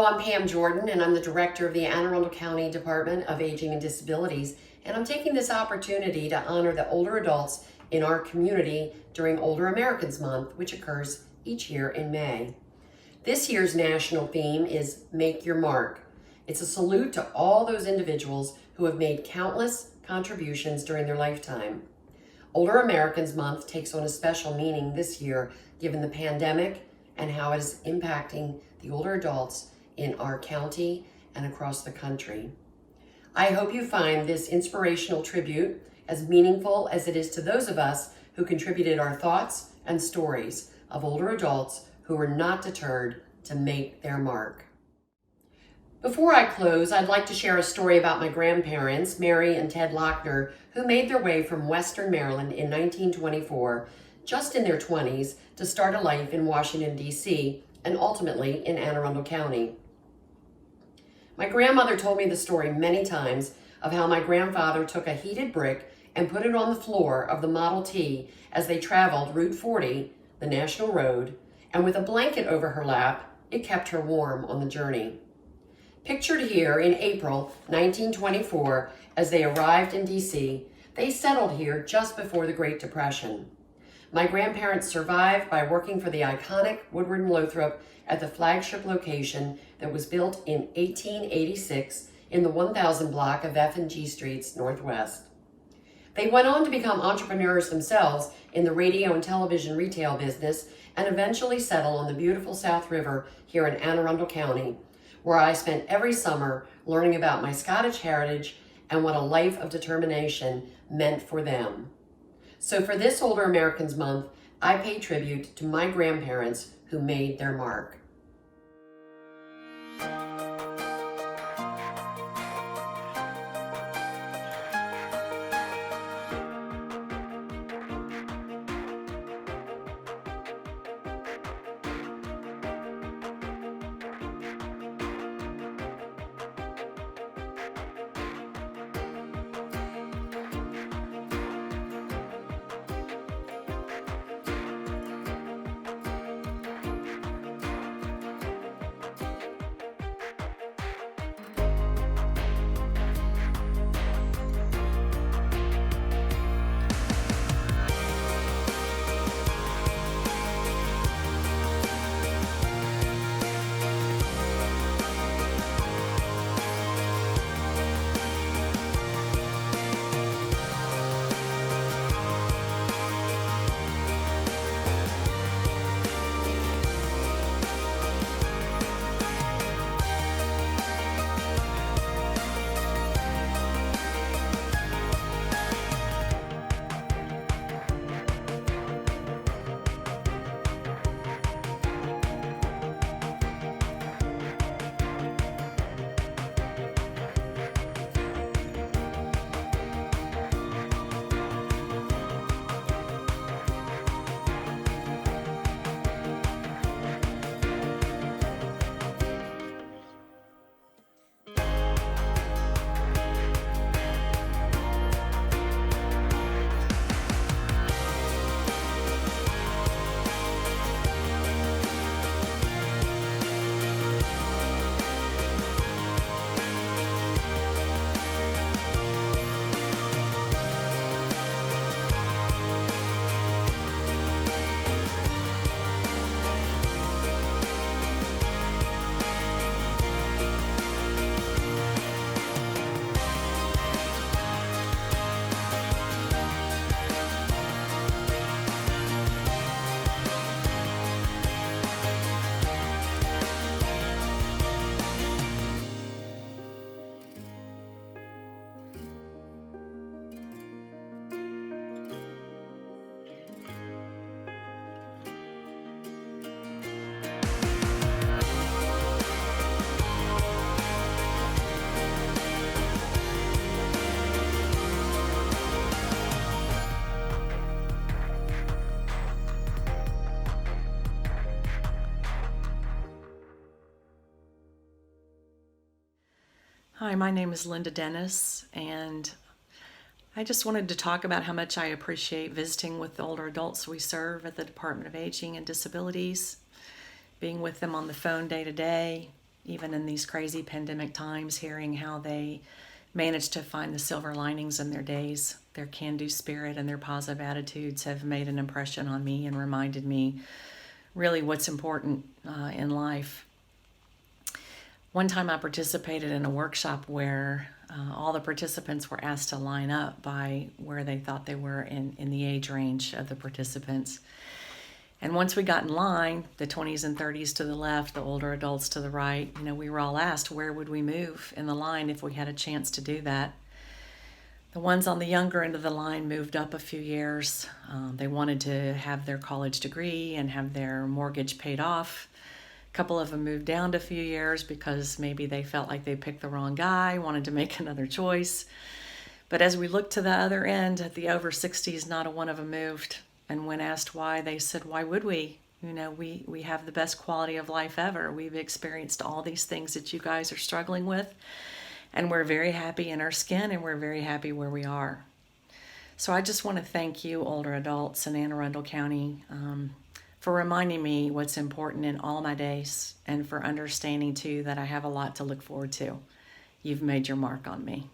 Hello, I'm Pam Jordan, and I'm the director of the Anne Arundel County Department of Aging and Disabilities, and I'm taking this opportunity to honor the older adults in our community during Older Americans Month, which occurs each year in May. This year's national theme is Make Your Mark. It's a salute to all those individuals who have made countless contributions during their lifetime. Older Americans Month takes on a special meaning this year given the pandemic and how it is impacting the older adults in our county and across the country. I hope you find this inspirational tribute as meaningful as it is to those of us who contributed our thoughts and stories of older adults who were not deterred to make their mark. Before I close, I'd like to share a story about my grandparents, Mary and Ted Lochner, who made their way from Western Maryland in 1924, just in their 20s, to start a life in Washington, D.C., and ultimately in Anne Arundel County. My grandmother told me the story many times of how my grandfather took a heated brick and put it on the floor of the Model T as they traveled Route 40, the national road, and with a blanket over her lap, it kept her warm on the journey. Pictured here in April 1924, as they arrived in D.C., they settled here just before the Great Depression. My grandparents survived by working for the iconic Woodward & Lothrop at the flagship location that was built in 1886 in the 1000 block of F&G Streets Northwest. They went on to become entrepreneurs themselves in the radio and television retail business and eventually settle on the beautiful South River here in Anne Arundel County, where I spent every summer learning about my Scottish heritage and what a life of determination meant for them. So for this Older Americans Month, I pay tribute to my grandparents who made their mark. Hi, my name is Linda Dennis, and I just wanted to talk about how much I appreciate visiting with the older adults we serve at the Department of Aging and Disabilities, being with them on the phone day to day, even in these crazy pandemic times, hearing how they managed to find the silver linings in their days. Their can-do spirit and their positive attitudes have made an impression on me and reminded me really what's important in life. One time I participated in a workshop where all the participants were asked to line up by where they thought they were in the age range of the participants. And once we got in line, the 20s and 30s to the left, the older adults to the right, we were all asked where would we move in the line if we had a chance to do that. The ones on the younger end of the line moved up a few years. They wanted to have their college degree and have their mortgage paid off. A couple of them moved down to a few years because maybe they felt like they picked the wrong guy, wanted to make another choice. But as we looked to the other end, at the over 60s, not a one of them moved. And when asked why, they said, why would we? We have the best quality of life ever. We've experienced all these things that you guys are struggling with. And we're very happy in our skin, and we're very happy where we are. So I just want to thank you, older adults in Anne Arundel County, for reminding me what's important in all my days, and for understanding, too, that I have a lot to look forward to. You've made your mark on me.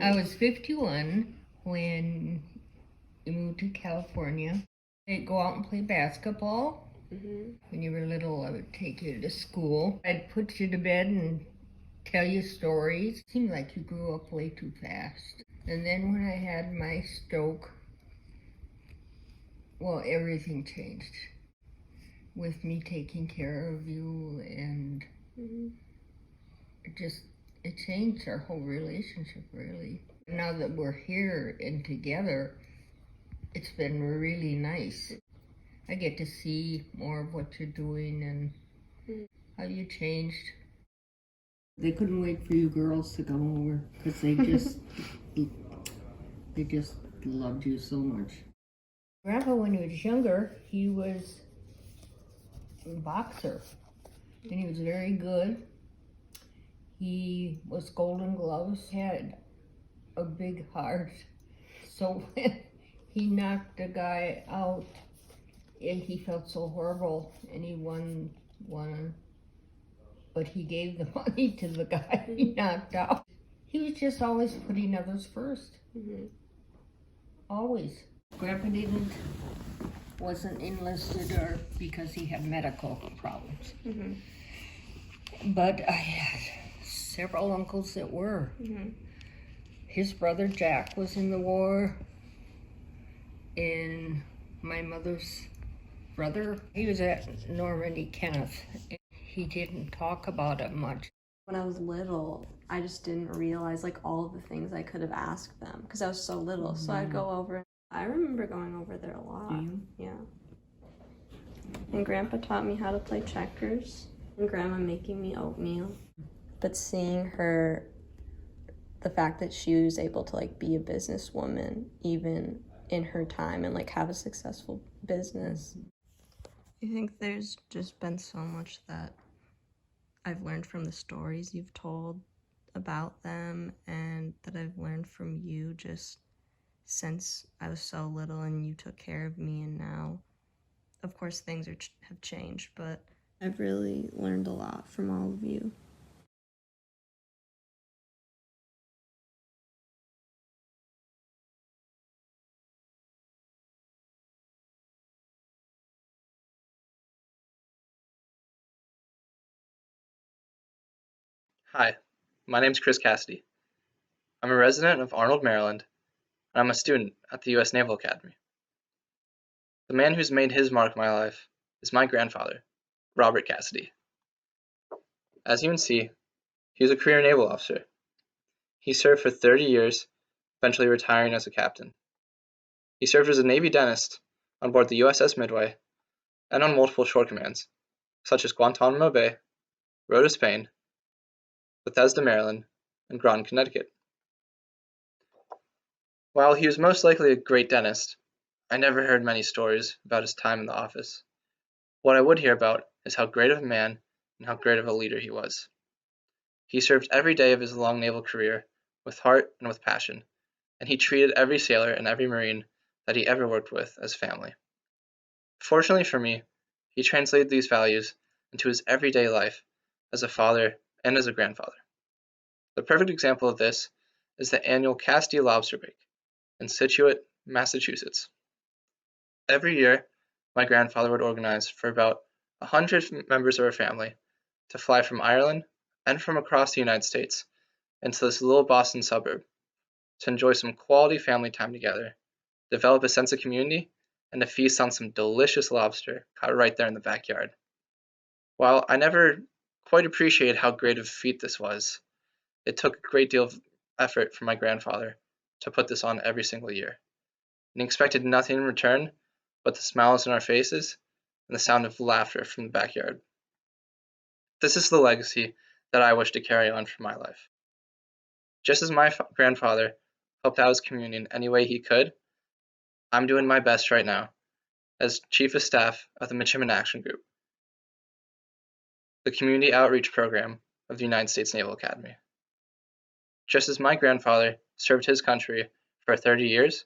I was 51 when we moved to California. I'd go out and play basketball. When you were little, I would take you to school. I'd put you to bed and tell you stories. It seemed like you grew up way too fast. And then when I had my stroke, well, everything changed. With me taking care of you, and it changed our whole relationship, really. Now that we're here and together, it's been really nice. I get to see more of what you're doing and how you changed. They couldn't wait for you girls to come over because they just loved you so much. Grandpa, when he was younger, he was a boxer, and he was very good. He was Golden Gloves, had a big heart. So when he knocked a guy out, and he felt so horrible, and he won, but he gave the money to the guy he knocked out. He was just always putting others first. Always. Grandpa wasn't enlisted or because he had medical problems. But I had several uncles that were. His brother Jack was in the war, and my mother's brother, he was at Normandy, Kenneth. He didn't talk about it much. When I was little, I just didn't realize like all of the things I could have asked them because I was so little. So I'd go over. I remember going over there a lot. Yeah. And Grandpa taught me how to play checkers, and Grandma making me oatmeal. But seeing her, the fact that she was able to like be a businesswoman even in her time and like have a successful business. I think there's just been so much that I've learned from the stories you've told about them, and that I've learned from you just since I was so little and you took care of me. And now, of course, things have changed, but I've really learned a lot from all of you. Hi, my name's Chris Cassidy. I'm a resident of Arnold, Maryland, and I'm a student at the U.S. Naval Academy. The man who's made his mark in my life is my grandfather, Robert Cassidy. As you can see, he was a career naval officer. He served for 30 years, eventually retiring as a captain. He served as a Navy dentist on board the USS Midway and on multiple shore commands, such as Guantanamo Bay, Rhoda, Spain, Bethesda, Maryland, and Groton, Connecticut. While he was most likely a great dentist, I never heard many stories about his time in the office. What I would hear about is how great of a man and how great of a leader he was. He served every day of his long naval career with heart and with passion, and he treated every sailor and every Marine that he ever worked with as family. Fortunately for me, he translated these values into his everyday life as a father and as a grandfather. The perfect example of this is the annual Cassidy Lobster Bake in Scituate, Massachusetts. Every year, my grandfather would organize for about 100 members of our family to fly from Ireland and from across the United States into this little Boston suburb to enjoy some quality family time together, develop a sense of community, and to feast on some delicious lobster caught right there in the backyard. While I never quite appreciated how great of a feat this was, it took a great deal of effort from my grandfather to put this on every single year, and he expected nothing in return but the smiles on our faces and the sound of laughter from the backyard. This is the legacy that I wish to carry on for my life. Just as my grandfather helped out his community in any way he could, I'm doing my best right now as Chief of Staff of the Midshipman Action Group, the community outreach program of the United States Naval Academy. Just as my grandfather served his country for 30 years,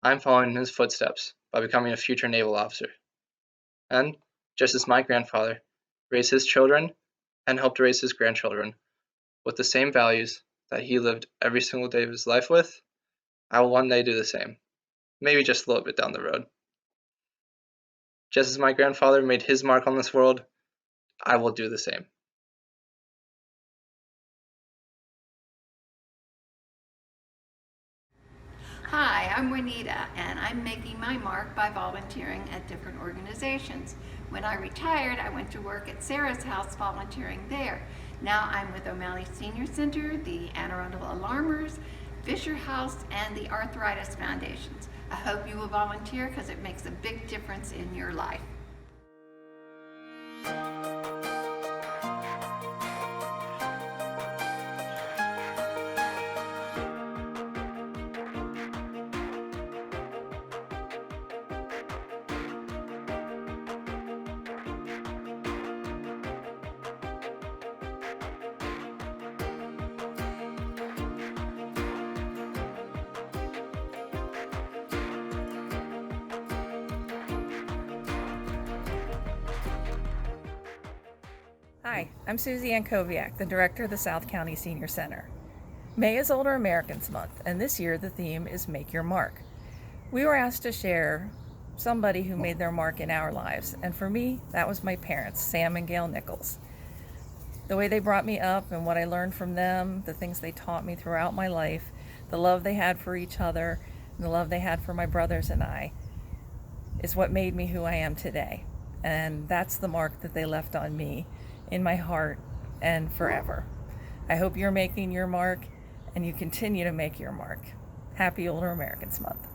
I'm following in his footsteps by becoming a future naval officer. And just as my grandfather raised his children and helped raise his grandchildren with the same values that he lived every single day of his life with, I will one day do the same, maybe just a little bit down the road. Just as my grandfather made his mark on this world, I will do the same. Hi, I'm Juanita, and I'm making my mark by volunteering at different organizations. When I retired, I went to work at Sarah's house volunteering there. Now I'm with O'Malley Senior Center, the Anne Arundel Alarmers, Fisher House, and the Arthritis Foundations. I hope you will volunteer because it makes a big difference in your life. Hi, I'm Susie Ann Koviak, the director of the South County Senior Center. May is Older Americans Month, and this year the theme is Make Your Mark. We were asked to share somebody who made their mark in our lives, and for me, that was my parents, Sam and Gail Nichols. The way they brought me up and what I learned from them, the things they taught me throughout my life, The love they had for each other and the love they had for my brothers and I is what made me who I am today. And that's the mark that they left on me, in my heart, and forever. I hope you're making your mark and you continue to make your mark. Happy Older Americans Month.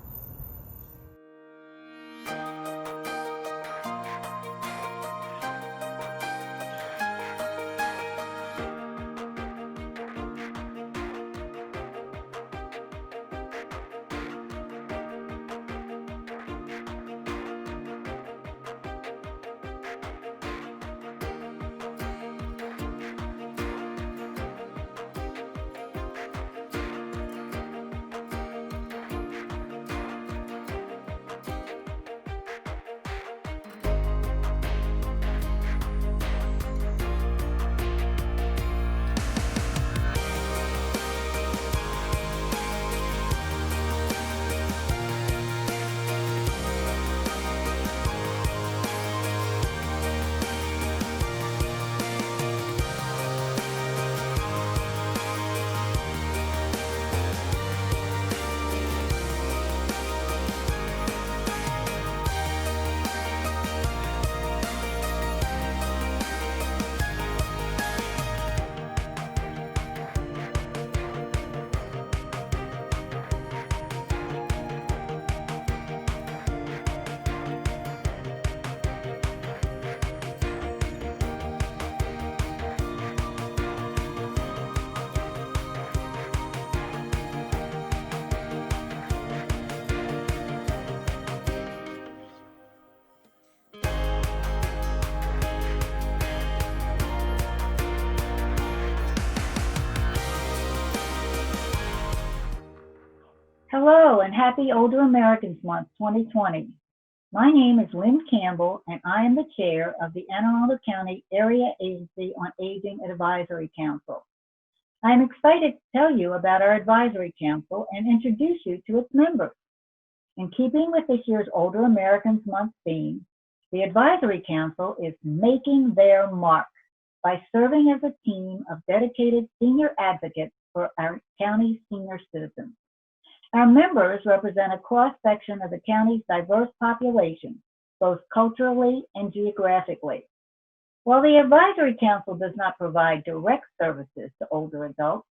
Hello and happy Older Americans Month 2020. My name is Lynn Campbell and I am the chair of the Anne Arundel County Area Agency on Aging Advisory Council. I am excited to tell you about our advisory council and introduce you to its members. In keeping with this year's Older Americans Month theme, the advisory council is making their mark by serving as a team of dedicated senior advocates for our county's senior citizens. Our members represent a cross-section of the county's diverse population, both culturally and geographically. While the Advisory Council does not provide direct services to older adults,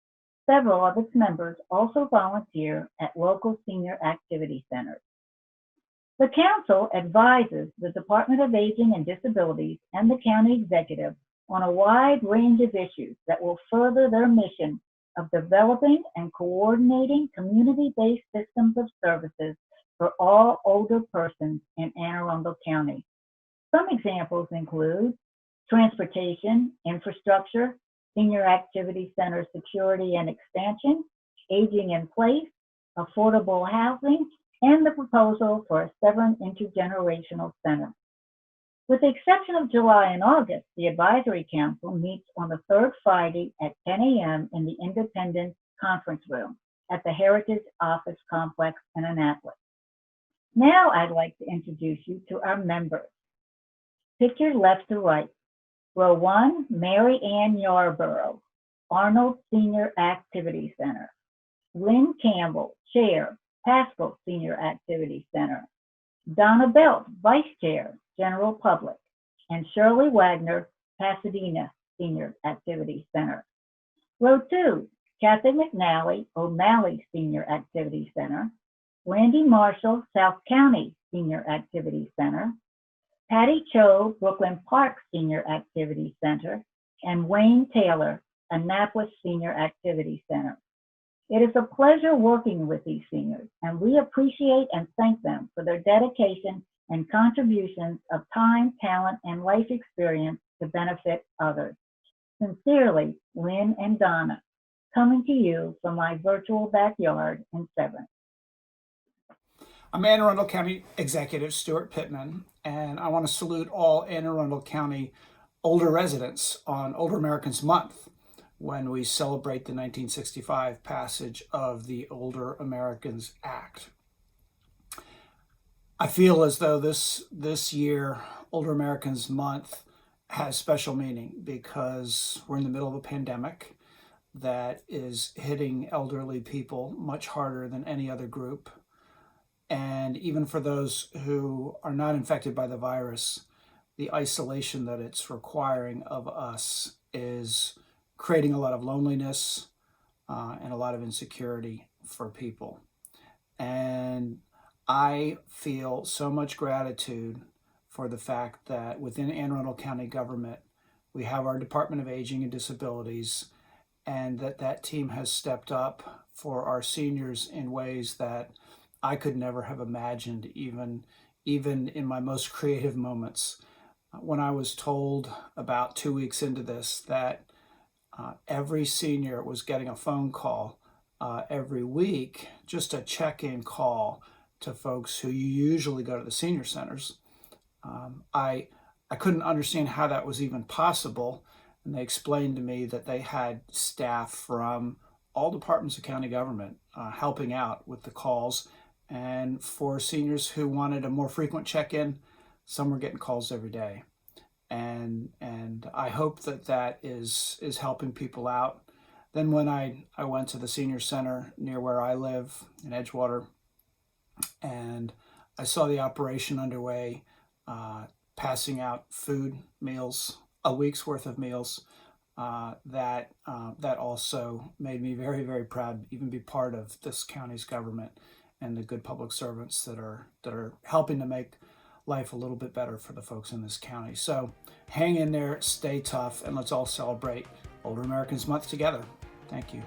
several of its members also volunteer at local senior activity centers. The Council advises the Department of Aging and Disabilities and the county executive on a wide range of issues that will further their mission of developing and coordinating community-based systems of services for all older persons in Anne Arundel County. Some examples include transportation, infrastructure, senior activity center security and expansion, aging in place, affordable housing, and the proposal for a 7 intergenerational center. With the exception of July and August, the Advisory Council meets on the third Friday at 10 a.m. in the Independence Conference Room at the Heritage Office Complex in Annapolis. Now I'd like to introduce you to our members. Picture left to right. Row 1, Mary Ann Yarborough, Arnold Senior Activity Center. Lynn Campbell, Chair, Pascal Senior Activity Center. Donna Belt, Vice Chair, General Public, and Shirley Wagner, Pasadena Senior Activity Center. Row 2, Kathy McNally, O'Malley Senior Activity Center. Randy Marshall, South County Senior Activity Center. Patty Cho, Brooklyn Park Senior Activity Center. And Wayne Taylor, Annapolis Senior Activity Center. It is a pleasure working with these seniors, and we appreciate and thank them for their dedication and contributions of time, talent, and life experience to benefit others. Sincerely, Lynn and Donna, coming to you from my virtual backyard in Severn. I'm Anne Arundel County Executive Stuart Pittman, and I want to salute all Anne Arundel County older residents on Older Americans Month, when we celebrate the 1965 passage of the Older Americans Act. I feel as though this year, Older Americans Month has special meaning because we're in the middle of a pandemic. that is hitting elderly people much harder than any other group. And even for those who are not infected by the virus, the isolation that it's requiring of us is creating a lot of loneliness and a lot of insecurity for people. And I feel so much gratitude for the fact that within Anne Arundel County government, we have our Department of Aging and Disabilities, and that team has stepped up for our seniors in ways that I could never have imagined, even in my most creative moments. When I was told about 2 weeks into this that every senior was getting a phone call every week, just a check-in call to folks who usually go to the senior centers, I couldn't understand how that was even possible. And they explained to me that they had staff from all departments of county government helping out with the calls. And for seniors who wanted a more frequent check-in, some were getting calls every day. And I hope that is helping people out. Then when I went to the senior center near where I live in Edgewater, and I saw the operation underway, passing out food, meals, a week's worth of meals, that also made me very, very proud to even be part of this county's government and the good public servants that are helping to make life a little bit better for the folks in this county. So hang in there, stay tough, and let's all celebrate Older Americans Month together. Thank you.